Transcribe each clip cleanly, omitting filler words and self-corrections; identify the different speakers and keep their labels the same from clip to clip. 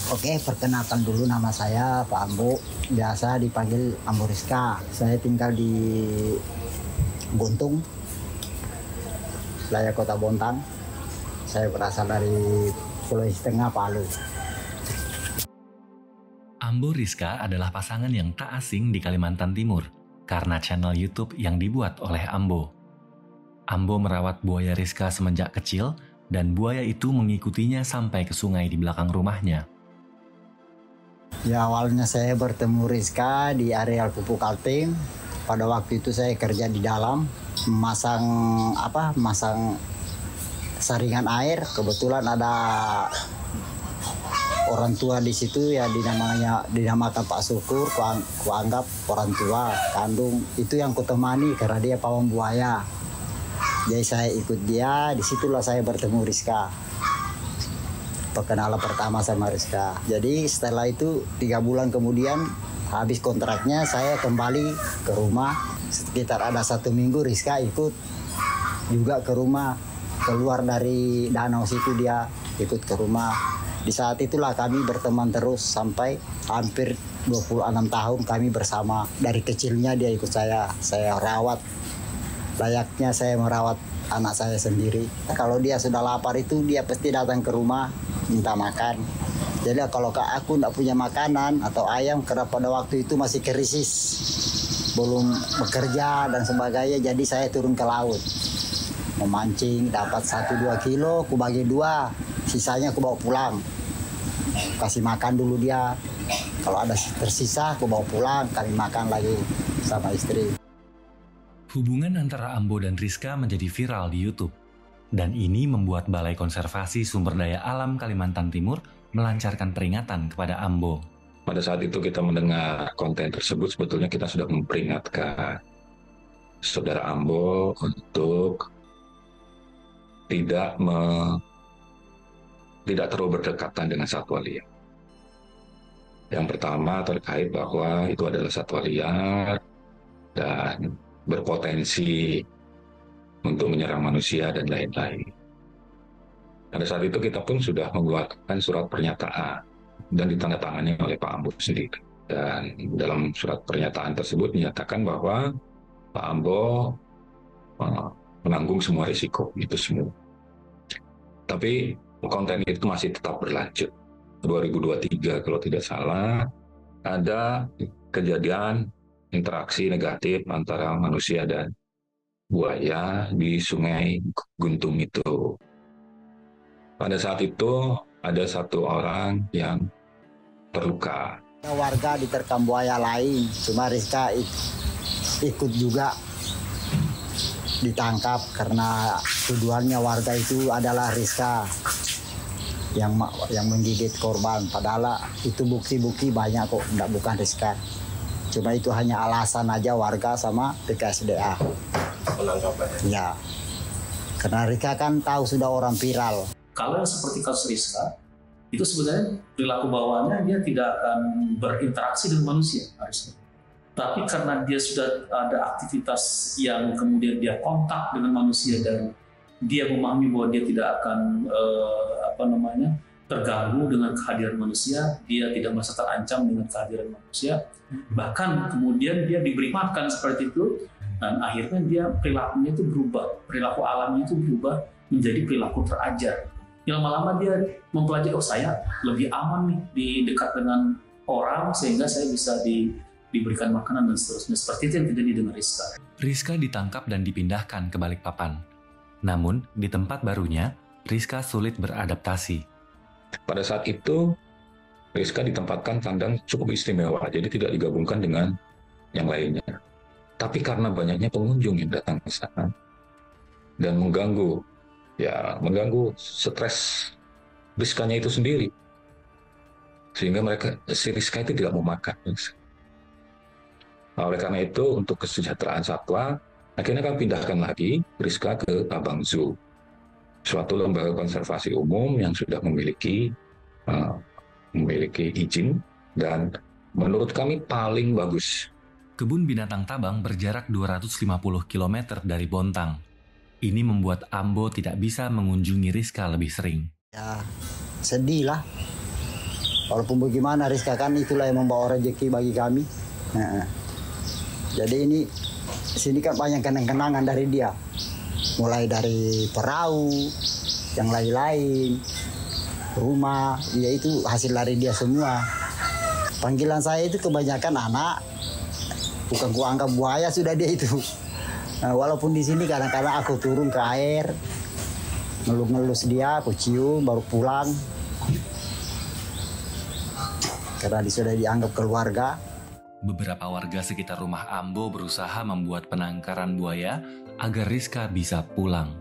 Speaker 1: Oke, perkenalkan dulu nama saya Pak Ambo, biasa dipanggil Ambo Rizka. Saya tinggal di Guntung, wilayah Kota Bontang. Saya berasal dari Sulawesi Tengah, Palu.
Speaker 2: Ambo Rizka adalah pasangan yang tak asing di Kalimantan Timur karena channel YouTube yang dibuat oleh Ambo. Ambo merawat buaya Rizka semenjak kecil dan buaya itu mengikutinya sampai ke sungai di belakang rumahnya.
Speaker 1: Ya, awalnya saya bertemu Rizka di areal Pupuk Kaltim. Pada waktu itu saya kerja di dalam, masang saringan air. Kebetulan ada orang tua di situ ya, dinamakan Pak Syukur. Kuanggap orang tua kandung itu yang kutemani karena dia pawang buaya. Jadi saya ikut dia, disitulah saya bertemu Rizka. Perkenalan pertama sama Rizka. Jadi setelah itu 3 bulan kemudian habis kontraknya saya kembali ke rumah. Sekitar ada 1 minggu Rizka ikut juga ke rumah. Keluar dari danau situ dia ikut ke rumah. Di saat itulah kami berteman terus sampai hampir 26 tahun kami bersama. Dari kecilnya dia ikut saya rawat. Layaknya saya merawat anak saya sendiri. Kalau dia sudah lapar itu dia pasti datang ke rumah minta makan. Jadi kalau aku tidak punya makanan atau ayam karena pada waktu itu masih krisis, belum bekerja dan sebagainya, jadi saya turun ke laut memancing, dapat 1-2 kilo, aku bagi 2, sisanya aku bawa pulang, kasih makan dulu dia. Kalau ada tersisa aku bawa pulang, kami makan lagi sama istri.
Speaker 2: Hubungan antara Ambo dan Rizka menjadi viral di YouTube. Dan ini membuat Balai Konservasi Sumber Daya Alam Kalimantan Timur melancarkan peringatan kepada Ambo.
Speaker 3: Pada saat itu kita mendengar konten tersebut, sebetulnya kita sudah memperingatkan saudara Ambo untuk tidak terlalu berdekatan dengan satwa liar. Yang pertama terkait bahwa itu adalah satwa liar dan berpotensi untuk menyerang manusia dan lain-lain. Pada saat itu kita pun sudah mengeluarkan surat pernyataan dan ditandatangani oleh Pak Ambo sendiri. Dan dalam surat pernyataan tersebut dinyatakan bahwa Pak Ambo menanggung semua risiko itu semua. Tapi konten itu masih tetap berlanjut. 2023 kalau tidak salah ada kejadian interaksi negatif antara manusia dan buaya di Sungai Guntung itu. Pada saat itu ada 1 orang yang terluka.
Speaker 1: Warga diterkam buaya lain, cuma Rizka ikut juga ditangkap karena tuduhannya warga itu adalah Rizka yang menggigit korban. Padahal itu bukti-bukti banyak kok, bukan Rizka. Cuma itu hanya alasan aja warga sama BKSDA. Menangkapnya. Ya, karena Rizka kan tahu sudah orang viral.
Speaker 4: Kalau seperti kasus Rizka, itu sebenarnya perilaku bawaannya dia tidak akan berinteraksi dengan manusia harusnya. Tapi karena dia sudah ada aktivitas yang kemudian dia kontak dengan manusia dan dia memahami bahwa dia tidak akan terganggu dengan kehadiran manusia, dia tidak merasa terancam dengan kehadiran manusia. Bahkan kemudian dia diberi makan seperti itu. Dan akhirnya dia perilakunya itu berubah, perilaku alamnya itu berubah menjadi perilaku terajar. Lama-lama dia mempelajari, saya lebih aman nih di dekat dengan orang sehingga saya bisa diberikan makanan dan seterusnya. Seperti itu yang terjadi dengan Rizka.
Speaker 2: Rizka ditangkap dan dipindahkan ke Balikpapan. Namun di tempat barunya, Rizka sulit beradaptasi.
Speaker 3: Pada saat itu Rizka ditempatkan kandang cukup istimewa, jadi tidak digabungkan dengan yang lainnya. Tapi karena banyaknya pengunjung yang datang ke sana dan mengganggu stres Rizkanya itu sendiri, sehingga si Rizka itu tidak mau makan. Nah, oleh karena itu untuk kesejahteraan satwa, akhirnya kami pindahkan lagi Rizka ke Tabang Zoo, suatu lembaga konservasi umum yang sudah memiliki izin dan menurut kami paling bagus.
Speaker 2: Kebun binatang Tabang berjarak 250 km dari Bontang. Ini membuat Ambo tidak bisa mengunjungi Rizka lebih sering.
Speaker 1: Ya, sedih lah. Walaupun bagaimana Rizka kan itulah yang membawa rezeki bagi kami. Nah, jadi ini sini kan banyak kenang-kenangan dari dia. Mulai dari perahu, yang lain-lain, rumah, ya itu hasil dari dia semua. Panggilan saya itu kebanyakan anak, bukan kuanggap buaya sudah dia itu. Nah, walaupun di sini kadang-kadang aku turun ke air, ngelus-ngelus dia, aku cium, baru pulang. Karena dia sudah dianggap keluarga.
Speaker 2: Beberapa warga sekitar rumah Ambo berusaha membuat penangkaran buaya agar Rizka bisa pulang.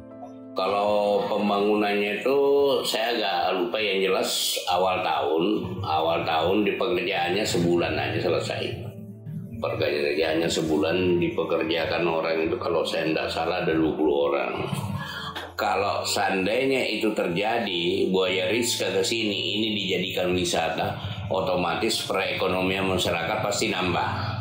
Speaker 5: Kalau pembangunannya itu saya agak lupa, yang jelas awal tahun di pekerjaannya sebulan aja selesai. Pekerjaannya sebulan dipekerjakan orang itu kalau saya tidak salah ada 20 orang. Kalau seandainya itu terjadi, buaya Rizka ke sini ini dijadikan wisata, otomatis perekonomian masyarakat pasti nambah.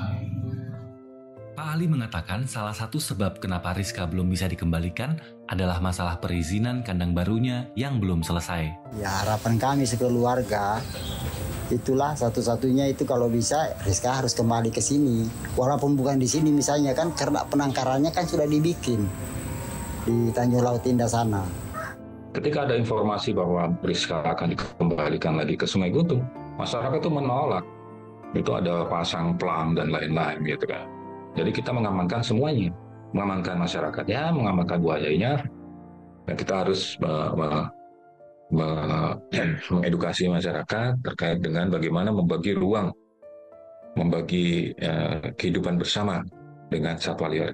Speaker 2: Pak Ali mengatakan salah satu sebab kenapa Rizka belum bisa dikembalikan adalah masalah perizinan kandang barunya yang belum selesai.
Speaker 1: Ya harapan kami sekeluarga, itulah satu-satunya itu kalau bisa Rizka harus kembali ke sini. Walaupun bukan di sini misalnya kan, karena penangkarannya kan sudah dibikin di Tanjung Laut Indah sana.
Speaker 3: Ketika ada informasi bahwa Rizka akan dikembalikan lagi ke Sungai Guntung, masyarakat itu menolak. Itu ada pasang pelang dan lain-lain gitu kan. Jadi kita mengamankan semuanya, mengamankan masyarakatnya, mengamankan buayanya, dan kita harus mengedukasi masyarakat terkait dengan bagaimana membagi ruang, membagi kehidupan bersama dengan satwa liar.